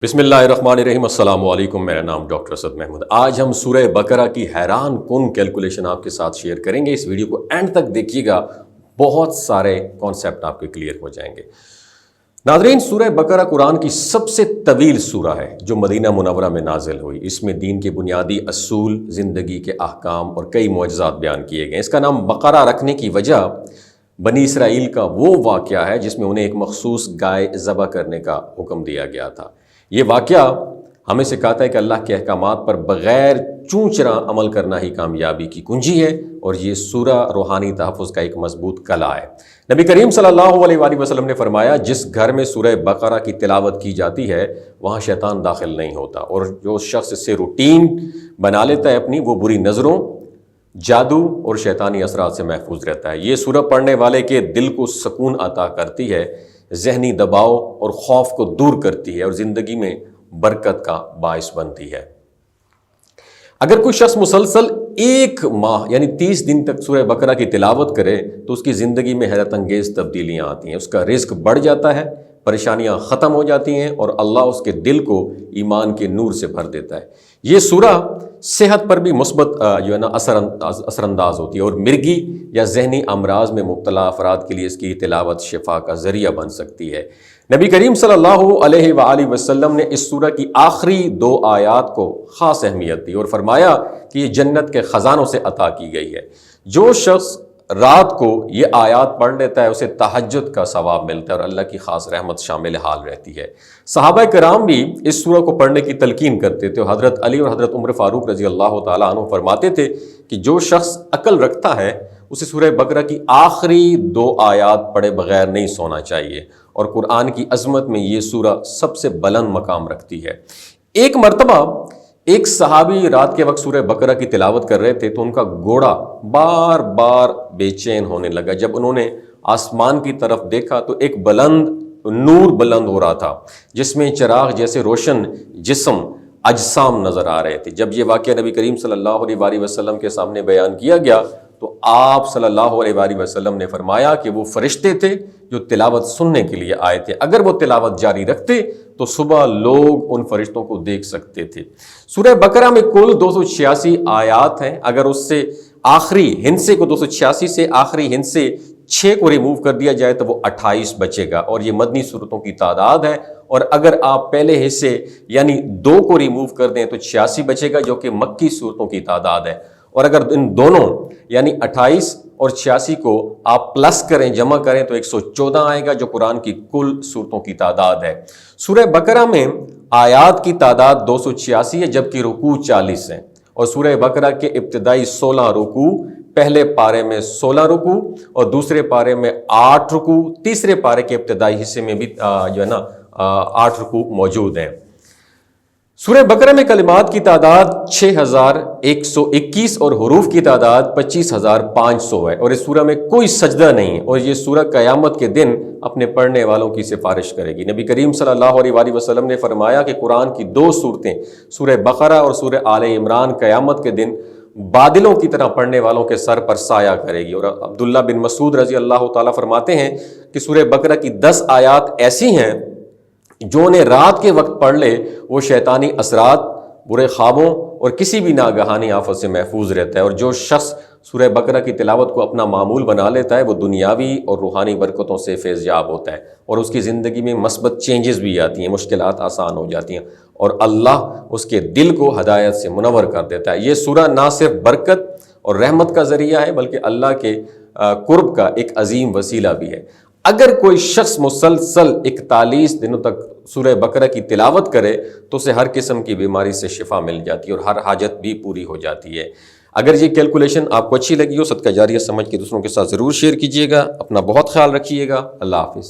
بسم اللہ الرحمن الرحیم۔ السلام علیکم، میرا نام ڈاکٹر اسد محمود۔ آج ہم سورہ بقرہ کی حیران کن کیلکولیشن آپ کے ساتھ شیئر کریں گے۔ اس ویڈیو کو اینڈ تک دیکھیے گا، بہت سارے کانسیپٹ آپ کے کلیئر ہو جائیں گے۔ ناظرین، سورہ بقرہ قرآن کی سب سے طویل سورہ ہے جو مدینہ منورہ میں نازل ہوئی۔ اس میں دین کے بنیادی اصول، زندگی کے احکام اور کئی معجزات بیان کیے گئے۔ اس کا نام بقرہ رکھنے کی وجہ بنی اسرائیل کا وہ واقعہ ہے جس میں انہیں ایک مخصوص گائے ذبح کرنے کا حکم دیا گیا تھا۔ یہ واقعہ ہمیں سکھاتا ہے کہ اللہ کے احکامات پر بغیر چوں چراں عمل کرنا ہی کامیابی کی کنجی ہے، اور یہ سورہ روحانی تحفظ کا ایک مضبوط کلا ہے۔ نبی کریم صلی اللہ علیہ وآلہ وسلم نے فرمایا، جس گھر میں سورہ بقرہ کی تلاوت کی جاتی ہے وہاں شیطان داخل نہیں ہوتا، اور جو شخص اس سے روٹین بنا لیتا ہے اپنی، وہ بری نظروں، جادو اور شیطانی اثرات سے محفوظ رہتا ہے۔ یہ سورہ پڑھنے والے کے دل کو سکون عطا کرتی ہے، ذہنی دباؤ اور خوف کو دور کرتی ہے، اور زندگی میں برکت کا باعث بنتی ہے۔ اگر کوئی شخص مسلسل ایک ماہ یعنی 30 دن تک سورہ بقرہ کی تلاوت کرے تو اس کی زندگی میں حیرت انگیز تبدیلیاں آتی ہیں۔ اس کا رزق بڑھ جاتا ہے، پریشانیاں ختم ہو جاتی ہیں، اور اللہ اس کے دل کو ایمان کے نور سے بھر دیتا ہے۔ یہ سورہ صحت پر بھی مثبت اثر انداز ہوتی ہے، اور مرگی یا ذہنی امراض میں مبتلا افراد کے لیے اس کی تلاوت شفا کا ذریعہ بن سکتی ہے۔ نبی کریم صلی اللہ علیہ وآلہ وسلم نے اس سورہ کی آخری 2 آیات کو خاص اہمیت دی اور فرمایا کہ یہ جنت کے خزانوں سے عطا کی گئی ہے۔ جو شخص رات کو یہ آیات پڑھ لیتا ہے اسے تہجد کا ثواب ملتا ہے، اور اللہ کی خاص رحمت شامل حال رہتی ہے۔ صحابہ کرام بھی اس سورہ کو پڑھنے کی تلقین کرتے تھے، اور حضرت علی اور حضرت عمر فاروق رضی اللہ تعالیٰ عنہ فرماتے تھے کہ جو شخص عقل رکھتا ہے اسے سورہ بقرہ کی آخری 2 آیات پڑھے بغیر نہیں سونا چاہیے، اور قرآن کی عظمت میں یہ سورہ سب سے بلند مقام رکھتی ہے۔ ایک مرتبہ ایک صحابی رات کے وقت سورہ بقرہ کی تلاوت کر رہے تھے تو ان کا گھوڑا بار بار بے چین ہونے لگا۔ جب انہوں نے آسمان کی طرف دیکھا تو ایک نور بلند ہو رہا تھا جس میں چراغ جیسے روشن جسم اجسام نظر آ رہے تھے۔ جب یہ واقعہ نبی کریم صلی اللہ علیہ وآلہ وسلم کے سامنے بیان کیا گیا تو آپ صلی اللہ علیہ وآلہ وسلم نے فرمایا کہ وہ فرشتے تھے جو تلاوت سننے کے لیے آئے تھے، اگر وہ تلاوت جاری رکھتے تو صبح لوگ ان فرشتوں کو دیکھ سکتے تھے۔ سورہ بقرہ میں کل 286 آیات ہیں۔ اگر اس سے آخری ہندسے کو 286 سے آخری ہندسے 6 کو ریموو کر دیا جائے تو وہ 28 بچے گا، اور یہ مدنی صورتوں کی تعداد ہے۔ اور اگر آپ پہلے حصے یعنی 2 کو ریموو کر دیں تو 86 بچے گا، جو کہ مکی صورتوں کی تعداد ہے۔ اور اگر ان دونوں یعنی 28 اور 86 کو آپ پلس کریں، جمع کریں تو 114 آئے گا، جو قرآن کی کل صورتوں کی تعداد ہے۔ سورہ بقرہ میں آیات کی تعداد 286 ہے، جبکہ رکوع 40 ہیں، اور سورہ بقرہ کے ابتدائی 16 رکوع، پہلے پارے میں 16 رکوع اور دوسرے پارے میں 8 رکوع، تیسرے پارے کے ابتدائی حصے میں بھی 8 رکوع موجود ہیں۔ سورہ بقرہ میں کلمات کی تعداد 6121 اور حروف کی تعداد 25500 ہے، اور اس سورہ میں کوئی سجدہ نہیں ہے، اور یہ سورہ قیامت کے دن اپنے پڑھنے والوں کی سفارش کرے گی۔ نبی کریم صلی اللہ علیہ وآلہ وسلم نے فرمایا کہ قرآن کی 2 صورتیں سورہ بقرہ اور سورہ آل عمران قیامت کے دن بادلوں کی طرح پڑھنے والوں کے سر پر سایہ کرے گی۔ اور عبداللہ بن مسعود رضی اللہ تعالیٰ فرماتے ہیں کہ سورہ بقرہ کی 10 آیات ایسی ہیں جو انہیں رات کے وقت پڑھ لے وہ شیطانی اثرات، برے خوابوں اور کسی بھی ناگہانی آفت سے محفوظ رہتا ہے۔ اور جو شخص سورہ بقرہ کی تلاوت کو اپنا معمول بنا لیتا ہے وہ دنیاوی اور روحانی برکتوں سے فیض یاب ہوتا ہے، اور اس کی زندگی میں مثبت چینجز بھی آتی ہیں، مشکلات آسان ہو جاتی ہیں، اور اللہ اس کے دل کو ہدایت سے منور کر دیتا ہے۔ یہ سورہ نہ صرف برکت اور رحمت کا ذریعہ ہے بلکہ اللہ کے قرب کا ایک عظیم وسیلہ بھی ہے۔ اگر کوئی شخص مسلسل 41 دنوں تک سورہ بقرہ کی تلاوت کرے تو اسے ہر قسم کی بیماری سے شفا مل جاتی ہے اور ہر حاجت بھی پوری ہو جاتی ہے۔ اگر یہ کیلکولیشن آپ کو اچھی لگی ہو، صدقہ جاریہ سمجھ کے دوسروں کے ساتھ ضرور شیئر کیجیے گا۔ اپنا بہت خیال رکھیے گا۔ اللہ حافظ۔